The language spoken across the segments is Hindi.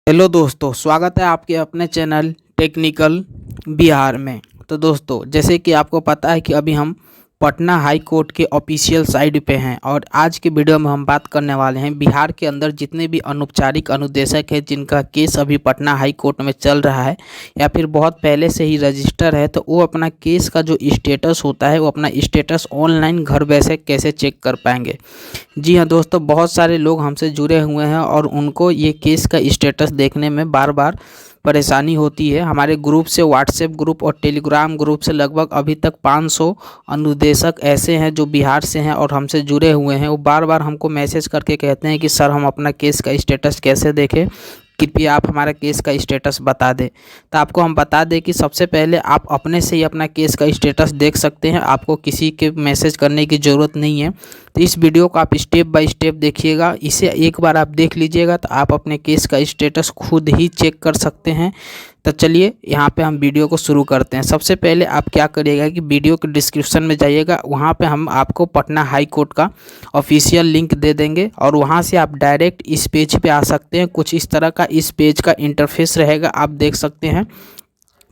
हेलो दोस्तों, स्वागत है आपके अपने चैनल टेक्निकल बिहार में। तो दोस्तों, जैसे कि आपको पता है कि अभी हम पटना हाई कोर्ट के ऑफिशियल साइट पे हैं और आज के वीडियो में हम बात करने वाले हैं बिहार के अंदर जितने भी अनौपचारिक अनुदेशक हैं जिनका केस अभी पटना हाई कोर्ट में चल रहा है या फिर बहुत पहले से ही रजिस्टर है, तो वो अपना केस का जो स्टेटस होता है वो अपना स्टेटस ऑनलाइन घर बैठे कैसे चेक कर पाएंगे। जी हाँ दोस्तों, बहुत सारे लोग हमसे जुड़े हुए हैं और उनको ये केस का स्टेटस देखने में बार बार परेशानी होती है। हमारे ग्रुप से, व्हाट्सएप ग्रुप और टेलीग्राम ग्रुप से लगभग अभी तक 500 अनुदेशक ऐसे हैं जो बिहार से हैं और हमसे जुड़े हुए हैं। वो बार बार हमको मैसेज करके कहते हैं कि सर हम अपना केस का स्टेटस कैसे देखें, कृपया आप हमारा केस का स्टेटस बता दें। तो आपको हम बता दें कि सबसे पहले आप अपने से ही अपना केस का स्टेटस देख सकते हैं, आपको किसी के मैसेज करने की ज़रूरत नहीं है। तो इस वीडियो को आप स्टेप बाय स्टेप देखिएगा, इसे एक बार आप देख लीजिएगा तो आप अपने केस का स्टेटस खुद ही चेक कर सकते हैं। तो चलिए यहाँ पे हम वीडियो को शुरू करते हैं। सबसे पहले आप क्या करिएगा कि वीडियो के डिस्क्रिप्शन में जाइएगा, वहाँ पे हम आपको पटना हाई कोर्ट का ऑफिशियल लिंक दे देंगे और वहाँ से आप डायरेक्ट इस पेज पे आ सकते हैं। कुछ इस तरह का इस पेज का इंटरफेस रहेगा, आप देख सकते हैं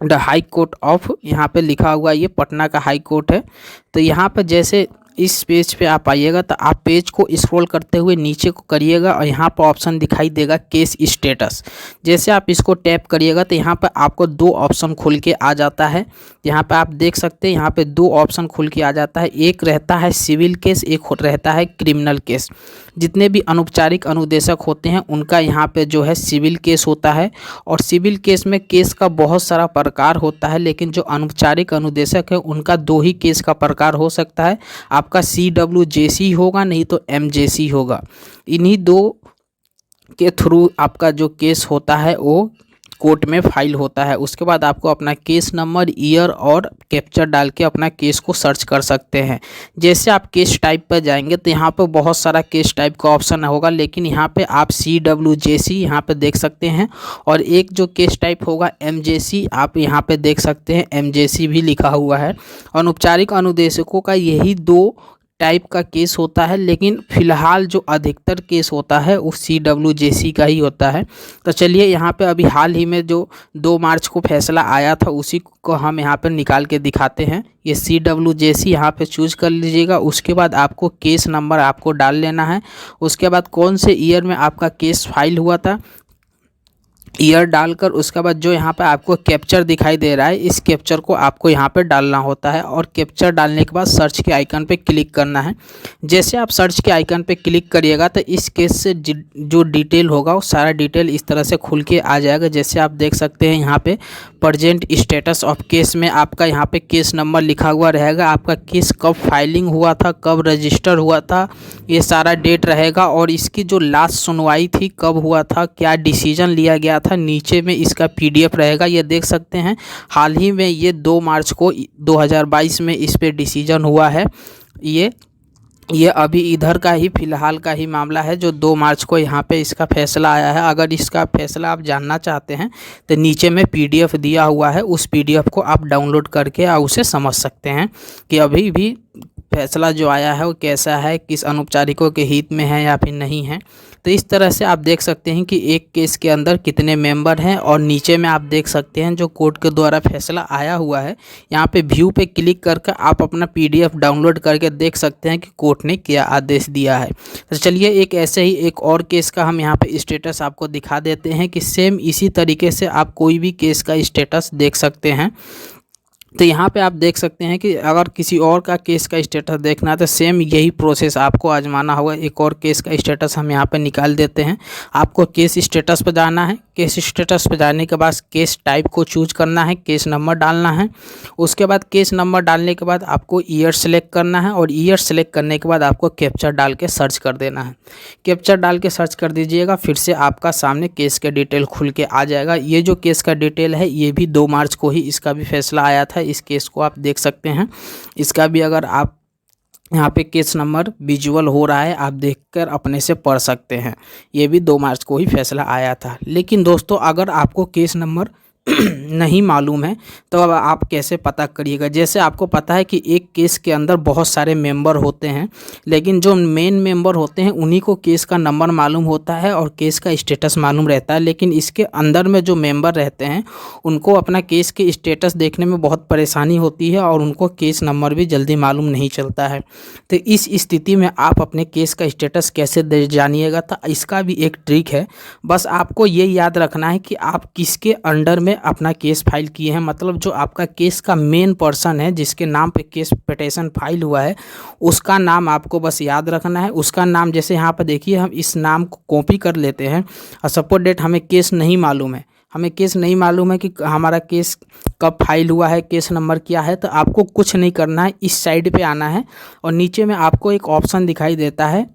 द हाई कोर्ट ऑफ, यहाँ पे लिखा हुआ ये पटना का हाई कोर्ट है। तो यहाँ पे जैसे इस पेज पे आप आइएगा तो आप पेज को स्क्रॉल करते हुए नीचे को करिएगा और यहाँ पर ऑप्शन दिखाई देगा केस स्टेटस। जैसे आप इसको टैप करिएगा तो यहाँ पर आपको दो ऑप्शन खुल के आ जाता है। यहाँ पे आप देख सकते हैं, यहाँ पे दो ऑप्शन खुल के आ जाता है। एक रहता है सिविल केस, एक रहता है क्रिमिनल केस। जितने भी अनौपचारिक अनुदेशक होते हैं उनका यहाँ पे जो है सिविल केस होता है और सिविल केस में केस का बहुत सारा प्रकार होता है, लेकिन जो अनौपचारिक अनुदेशक है उनका दो ही केस का प्रकार हो सकता है। आपका CWJC होगा, नहीं तो MJC होगा। इन्हीं दो के थ्रू आपका जो केस होता है वो कोर्ट में फाइल होता है। उसके बाद आपको अपना केस नंबर, ईयर और कैप्चर डाल के अपना केस को सर्च कर सकते हैं। जैसे आप केस टाइप पर जाएंगे तो यहाँ पर बहुत सारा केस टाइप का ऑप्शन होगा, लेकिन यहाँ पे आप CWJC यहाँ पे देख सकते हैं और एक जो केस टाइप होगा MJC, आप यहाँ पे देख सकते हैं MJC भी लिखा हुआ है। अनौपचारिक अनुदेशकों का यही दो टाइप का केस होता है, लेकिन फ़िलहाल जो अधिकतर केस होता है वो CWJC का ही होता है। तो चलिए यहाँ पे अभी हाल ही में जो 2 मार्च को फैसला आया था उसी को हम यहाँ पे निकाल के दिखाते हैं। ये CWJC यहाँ पे चूज़ कर लीजिएगा। उसके बाद आपको केस नंबर आपको डाल लेना है। उसके बाद कौन से ईयर में आपका केस फाइल हुआ था, ईयर डालकर उसके बाद जो यहाँ पे आपको कैप्चर दिखाई दे रहा है, इस कैप्चर को आपको यहाँ पे डालना होता है और कैप्चर डालने के बाद सर्च के आइकन पे क्लिक करना है। जैसे आप सर्च के आइकन पे क्लिक करिएगा तो इस केस से जो डिटेल होगा वो सारा डिटेल इस तरह से खुल के आ जाएगा। जैसे आप देख सकते हैं यहाँ पे प्रेजेंट स्टेटस ऑफ केस में आपका यहाँ पे केस नंबर लिखा हुआ रहेगा, आपका केस कब फाइलिंग हुआ था, कब रजिस्टर हुआ था, ये सारा डेट रहेगा और इसकी जो लास्ट सुनवाई थी कब हुआ था, क्या डिसीजन लिया गया था, नीचे में इसका PDF रहेगा। ये देख सकते हैं हाल ही में ये 2 मार्च को 2022 में इस पे डिसीजन हुआ है। ये अभी इधर का ही फ़िलहाल का ही मामला है जो 2 मार्च को यहाँ पे इसका फैसला आया है। अगर इसका फैसला आप जानना चाहते हैं तो नीचे में PDF दिया हुआ है, उस PDF को आप डाउनलोड करके आप उसे समझ सकते हैं कि अभी भी फैसला जो आया है वो कैसा है, किस अनौपचारिकों के हित में है या फिर नहीं है। तो इस तरह से आप देख सकते हैं कि एक केस के अंदर कितने मेंबर हैं और नीचे में आप देख सकते हैं जो कोर्ट के द्वारा फैसला आया हुआ है। यहाँ पे व्यू पे क्लिक करके आप अपना PDF डाउनलोड करके देख सकते हैं कि कोर्ट ने क्या आदेश दिया है। तो चलिए एक ऐसे ही एक और केस का हम यहाँ पे स्टेटस आपको दिखा देते हैं कि सेम इसी तरीके से आप कोई भी केस का स्टेटस देख सकते हैं। तो यहाँ पे आप देख सकते हैं कि अगर किसी और का केस का स्टेटस देखना है तो सेम यही प्रोसेस आपको आजमाना होगा। एक और केस का स्टेटस हम यहाँ पे निकाल देते हैं। आपको केस स्टेटस पर जाना है। केस स्टेटस पर जाने के बाद केस टाइप को चूज करना है, केस नंबर डालना है। उसके बाद केस नंबर डालने के बाद आपको ईयर सेलेक्ट करना है और ईयर सेलेक्ट करने के बाद आपको कैप्चर डाल के सर्च कर देना है। कैप्चर डाल के सर्च कर दीजिएगा, फिर से आपका सामने केस का डिटेल खुल के आ जाएगा। ये जो केस का डिटेल है ये भी 2 मार्च को ही इसका भी फैसला आया था। इस केस को आप देख सकते हैं। इसका भी अगर आप यहाँ पे केस नंबर विजुअल हो रहा है, आप देखकर अपने से पढ़ सकते हैं। ये भी 2 मार्च को ही फैसला आया था। लेकिन दोस्तों अगर आपको केस नंबर नहीं मालूम है तो अब आप कैसे पता करिएगा। जैसे आपको पता है कि एक केस के अंदर बहुत सारे मेंबर होते हैं, लेकिन जो मेन मेंबर होते हैं उन्हीं को केस का नंबर मालूम होता है और केस का स्टेटस मालूम रहता है, लेकिन इसके अंदर में जो मेंबर रहते हैं उनको अपना केस के स्टेटस देखने में बहुत परेशानी होती है और उनको केस नंबर भी जल्दी मालूम नहीं चलता है। तो इस स्थिति में आप अपने केस का स्टेटस कैसे जानिएगा, तो इसका भी एक ट्रिक है। बस आपको ये याद रखना है कि आप किसके अंडर में अपना केस फाइल किए हैं, मतलब जो आपका केस का मेन पर्सन है जिसके नाम पे केस पिटीशन फाइल हुआ है उसका नाम आपको बस याद रखना है। उसका नाम जैसे यहाँ पर देखिए, हम इस नाम को कॉपी कर लेते हैं और सपोज डेट हमें केस नहीं मालूम है, हमें केस नहीं मालूम है कि हमारा केस कब फाइल हुआ है, केस नंबर क्या है, तो आपको कुछ नहीं करना है, इस साइड पे आना है और नीचे में आपको एक ऑप्शन दिखाई देता है,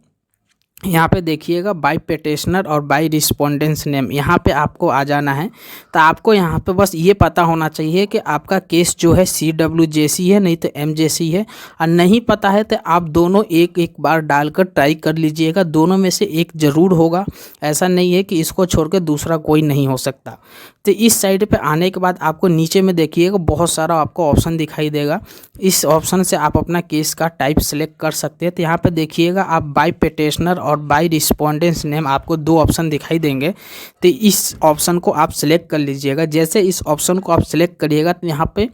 यहाँ पे देखिएगा बाय पिटिशनर और बाय रिस्पोंडेंस नेम, यहाँ पे आपको आ जाना है। तो आपको यहाँ पे बस ये पता होना चाहिए कि आपका केस जो है CWJC है नहीं तो MJC है, और नहीं पता है तो आप दोनों एक एक बार डालकर ट्राई कर लीजिएगा, दोनों में से एक ज़रूर होगा, ऐसा नहीं है कि इसको छोड़ के दूसरा कोई नहीं हो सकता। तो इस साइड पे आने के बाद आपको नीचे में देखिएगा बहुत सारा आपको ऑप्शन दिखाई देगा, इस ऑप्शन से आप अपना केस का टाइप सेलेक्ट कर सकते हैं। तो यहाँ पे देखिएगा आप बाय पिटिशनर और बाय रिस्पोंडेंस नेम आपको दो ऑप्शन दिखाई देंगे, तो इस ऑप्शन को आप सिलेक्ट कर लीजिएगा। जैसे इस ऑप्शन को आप सिलेक्ट करिएगा तो यहाँ पे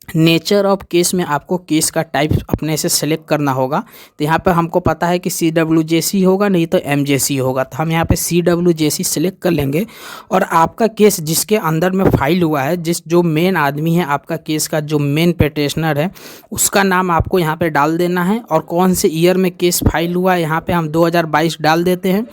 नेचर ऑफ केस में आपको केस का टाइप अपने से सेलेक्ट करना होगा। तो यहाँ पे हमको पता है कि CWJC होगा नहीं तो MJC होगा, तो हम यहाँ पे CWJC सेलेक्ट कर लेंगे और आपका केस जिसके अंदर में फाइल हुआ है, जो मेन आदमी है आपका केस का, जो मेन पिटिशनर है उसका नाम आपको यहाँ पे डाल देना है और कौन से ईयर में केस फाइल हुआ है यहाँ पे हम 2022 डाल देते हैं।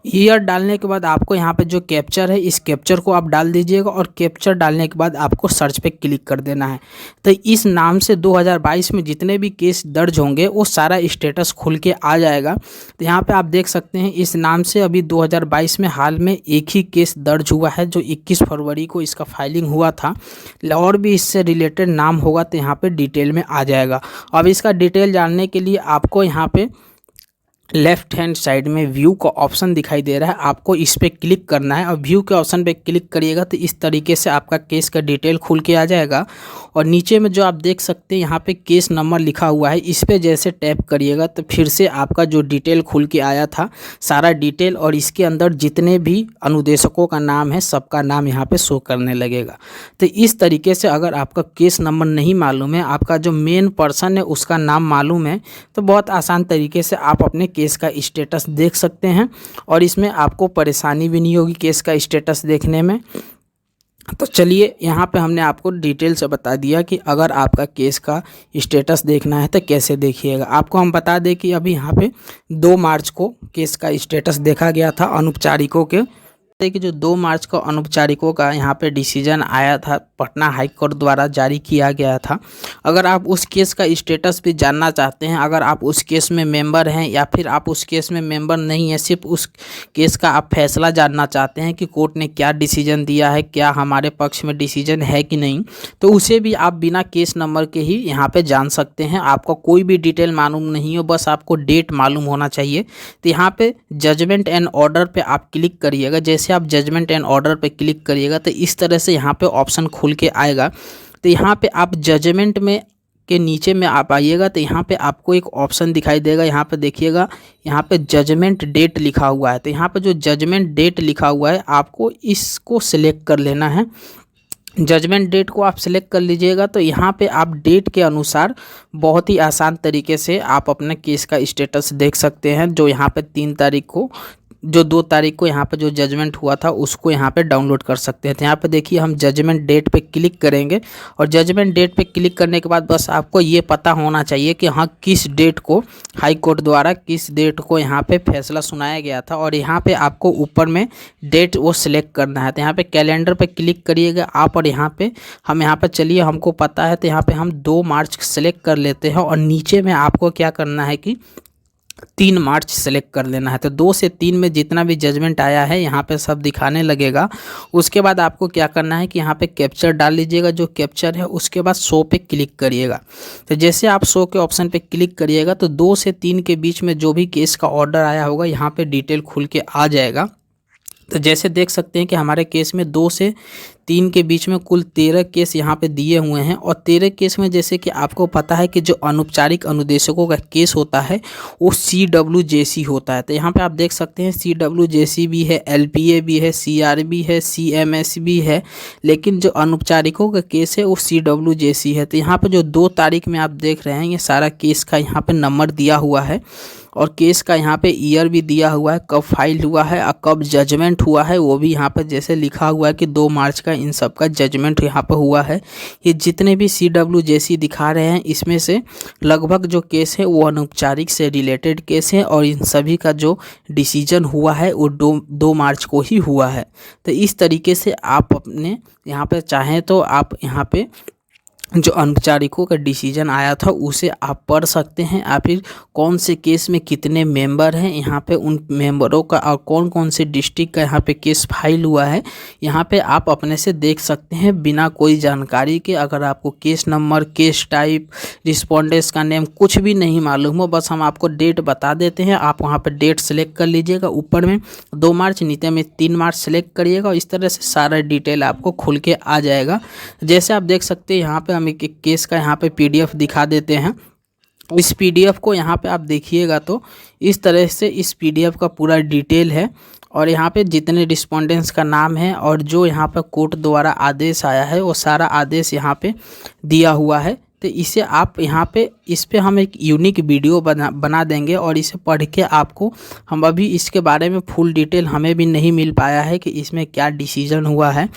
ईयर डालने के बाद आपको यहाँ पे जो कैप्चर है इस कैप्चर को आप डाल दीजिएगा और कैप्चर डालने के बाद आपको सर्च पे क्लिक कर देना है। तो इस नाम से 2022 में जितने भी केस दर्ज होंगे वो सारा स्टेटस खुल के आ जाएगा। तो यहाँ पे आप देख सकते हैं इस नाम से अभी 2022 में हाल में एक ही केस दर्ज हुआ है जो 21 फरवरी को इसका फाइलिंग हुआ था, और भी इससे रिलेटेड नाम होगा तो यहाँ पे डिटेल में आ जाएगा। अब इसका डिटेल जानने के लिए आपको यहाँ पे लेफ्ट हैंड साइड में व्यू का ऑप्शन दिखाई दे रहा है, आपको इस पर क्लिक करना है और व्यू के ऑप्शन पे क्लिक करिएगा तो इस तरीके से आपका केस का डिटेल खुल के आ जाएगा। और नीचे में जो आप देख सकते हैं यहाँ पे केस नंबर लिखा हुआ है, इस पे जैसे टैप करिएगा तो फिर से आपका जो डिटेल खुल के आया था सारा डिटेल, और इसके अंदर जितने भी अनुदेशकों का नाम है सबका नाम यहाँ पे शो करने लगेगा। तो इस तरीके से अगर आपका केस नंबर नहीं मालूम है, आपका जो मेन पर्सन है उसका नाम मालूम है, तो बहुत आसान तरीके से आप अपने केस का स्टेटस देख सकते हैं और इसमें आपको परेशानी भी नहीं होगी केस का स्टेटस देखने में। तो चलिए यहाँ पे हमने आपको डिटेल से बता दिया कि अगर आपका केस का स्टेटस देखना है तो कैसे देखिएगा। आपको हम बता दें कि अभी यहाँ पे 2 मार्च को केस का स्टेटस देखा गया था अनौपचारिकों के, कि जो 2 मार्च को अनौपचारिकों का यहाँ पे डिसीजन आया था, पटना हाई कोर्ट द्वारा जारी किया गया था। अगर आप उस केस का स्टेटस भी जानना चाहते हैं, अगर आप उस केस में मेंबर हैं या फिर आप उस केस में मेंबर नहीं हैं, सिर्फ उस केस का आप फैसला जानना चाहते हैं कि कोर्ट ने क्या डिसीजन दिया है, क्या हमारे पक्ष में डिसीजन है कि नहीं, तो उसे भी आप बिना केस नंबर के ही यहाँ पर जान सकते हैं। आपको कोई भी डिटेल मालूम नहीं हो, बस आपको डेट मालूम होना चाहिए। तो यहाँ पर जजमेंट एंड ऑर्डर पर आप क्लिक करिएगा। जैसे आप जजमेंट एंड ऑर्डर पे क्लिक करिएगा तो इस तरह से यहाँ पे ऑप्शन खुल के आएगा। तो यहाँ पे आप जजमेंट में के नीचे में आप आइएगा तो यहाँ पे आपको एक ऑप्शन दिखाई देगा, यहाँ पे देखिएगा, यहाँ पे जजमेंट डेट लिखा हुआ है। तो यहाँ पे जो जजमेंट डेट लिखा हुआ है आपको इसको सिलेक्ट कर लेना है। जजमेंट डेट को आप सिलेक्ट कर लीजिएगा तो यहाँ पे आप डेट के अनुसार बहुत ही आसान तरीके से आप अपने केस का स्टेटस देख सकते हैं। जो यहाँ पे 3 तारीख को, जो 2 तारीख को यहाँ पे जो जजमेंट हुआ था उसको यहाँ पे डाउनलोड कर सकते हैं। तो यहाँ पे देखिए हम जजमेंट डेट पे क्लिक करेंगे और जजमेंट डेट पे क्लिक करने के बाद बस आपको ये पता होना चाहिए कि हाँ किस डेट को हाई कोर्ट द्वारा किस डेट को यहाँ पे फैसला सुनाया गया था, और यहाँ पे आपको ऊपर में डेट वो सिलेक्ट करना है। तो यहाँ पे कैलेंडर पे क्लिक करिएगा आप, और यहाँ पे हम यहाँ पे चलिए हमको पता है तो यहाँ पे हम 2 मार्च सेलेक्ट कर लेते हैं और नीचे में आपको क्या करना है कि 3 मार्च सेलेक्ट कर लेना है। तो 2 से 3 में जितना भी जजमेंट आया है यहाँ पे सब दिखाने लगेगा। उसके बाद आपको क्या करना है कि यहाँ पे कैप्चर डाल लीजिएगा, जो कैप्चर है उसके बाद शो पे क्लिक करिएगा। तो जैसे आप शो के ऑप्शन पे क्लिक करिएगा तो 2 से 3 के बीच में जो भी केस का ऑर्डर आया होगा यहाँ पे डिटेल खुल के आ जाएगा। तो जैसे देख सकते हैं कि हमारे केस में 2 से 3 के बीच में कुल 13 केस यहाँ पे दिए हुए हैं। और 13 केस में जैसे कि आपको पता है कि जो अनौपचारिक अनुदेशकों का केस होता है वो CWJC होता है। तो यहाँ पे आप देख सकते हैं CWJC भी है, LPA भी है, CRB है, CMS भी है, लेकिन जो अनौपचारिकों का केस है वो CWJC है। तो यहाँ पे जो 2 तारीख में आप देख रहे हैं ये सारा केस का यहाँ पे नंबर दिया हुआ है और केस का यहाँ पे ईयर भी दिया हुआ है, कब फाइल हुआ है और कब जजमेंट हुआ है वो भी यहाँ पे जैसे लिखा हुआ है कि 2 मार्च का इन सब का जजमेंट यहाँ पे हुआ है। ये जितने भी CWJC दिखा रहे हैं इसमें से लगभग जो केस है वो अनौपचारिक से रिलेटेड केस है और इन सभी का जो डिसीजन हुआ है वो 2 मार्च को ही हुआ है। तो इस तरीके से आप अपने यहाँ पे चाहें तो आप यहाँ पे जो अनौपचारिकों का डिसीजन आया था उसे आप पढ़ सकते हैं, या फिर कौन से केस में कितने मेंबर हैं यहाँ पे उन मेंबरों का और कौन कौन से डिस्ट्रिक्ट का यहाँ पे केस फाइल हुआ है यहाँ पे आप अपने से देख सकते हैं बिना कोई जानकारी के। अगर आपको case number, case type, respondents का नेम कुछ भी नहीं मालूम हो, बस हम आपको डेट बता देते हैं, आप वहाँ पर डेट सेलेक्ट कर लीजिएगा। ऊपर में 2 मार्च, नीचे में 3 मार्च सेलेक्ट करिएगा और इस तरह से सारा डिटेल आपको खुल के आ जाएगा। जैसे आप देख सकते हैं यहाँ पे हम एक केस का यहाँ पे PDF दिखा देते हैं। इस PDF को यहाँ पे आप देखिएगा तो इस तरह से इस PDF का पूरा डिटेल है और यहाँ पे जितने रिस्पोंडेंट्स का नाम है और जो यहाँ पे कोर्ट द्वारा आदेश आया है वो सारा आदेश यहाँ पे दिया हुआ है। तो इसे आप यहाँ पे इस पे हम एक यूनिक वीडियो बना देंगे और इसे पढ़ के आपको, हम अभी इसके बारे में फुल डिटेल हमें भी नहीं मिल पाया है कि इसमें क्या डिसीजन हुआ है,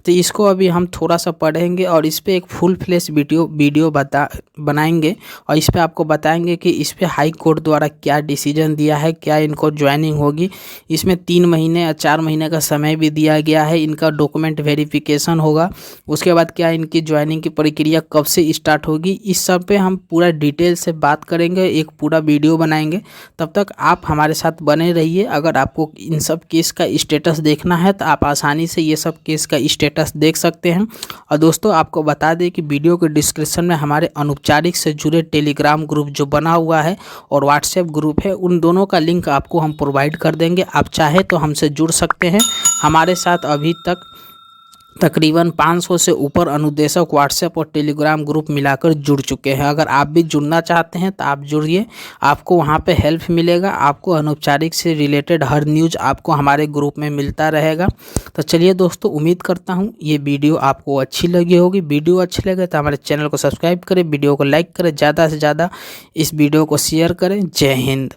तो इसको अभी हम थोड़ा सा पढ़ेंगे और इस पे एक फुल फ्लेश वीडियो बनाएंगे और इस पे आपको बताएंगे कि इस पे हाई कोर्ट द्वारा क्या डिसीजन दिया है, क्या इनको ज्वाइनिंग होगी। इसमें 3 महीने या 4 महीने का समय भी दिया गया है, इनका डॉक्यूमेंट वेरिफिकेशन होगा, उसके बाद क्या इनकी ज्वाइनिंग की प्रक्रिया कब से स्टार्ट होगी, इस सब पे हम पूरा डिटेल से बात करेंगे, एक पूरा वीडियो बनाएंगे। तब तक आप हमारे साथ बने रहिए। अगर आपको इन सब केस का स्टेटस देखना है तो आप आसानी से ये सब केस का स्टेटस देख सकते हैं। और दोस्तों आपको बता दें कि वीडियो के डिस्क्रिप्शन में हमारे अनौपचारिक से जुड़े टेलीग्राम ग्रुप जो बना हुआ है और व्हाट्सएप ग्रुप है, उन दोनों का लिंक आपको हम प्रोवाइड कर देंगे। आप चाहे तो हमसे जुड़ सकते हैं। हमारे साथ अभी तक तकरीबन 500 से ऊपर अनुदेशक व्हाट्सएप और टेलीग्राम ग्रुप मिलाकर जुड़ चुके हैं। अगर आप भी जुड़ना चाहते हैं तो आप जुड़िए, आपको वहां पे हेल्प मिलेगा, आपको अनौपचारिक से रिलेटेड हर न्यूज़ आपको हमारे ग्रुप में मिलता रहेगा। तो चलिए दोस्तों, उम्मीद करता हूं ये वीडियो आपको अच्छी लगी होगी। वीडियो अच्छी लगे तो हमारे चैनल को सब्सक्राइब करें, वीडियो को लाइक करें, ज़्यादा से ज़्यादा इस वीडियो को शेयर करें। जय हिंद।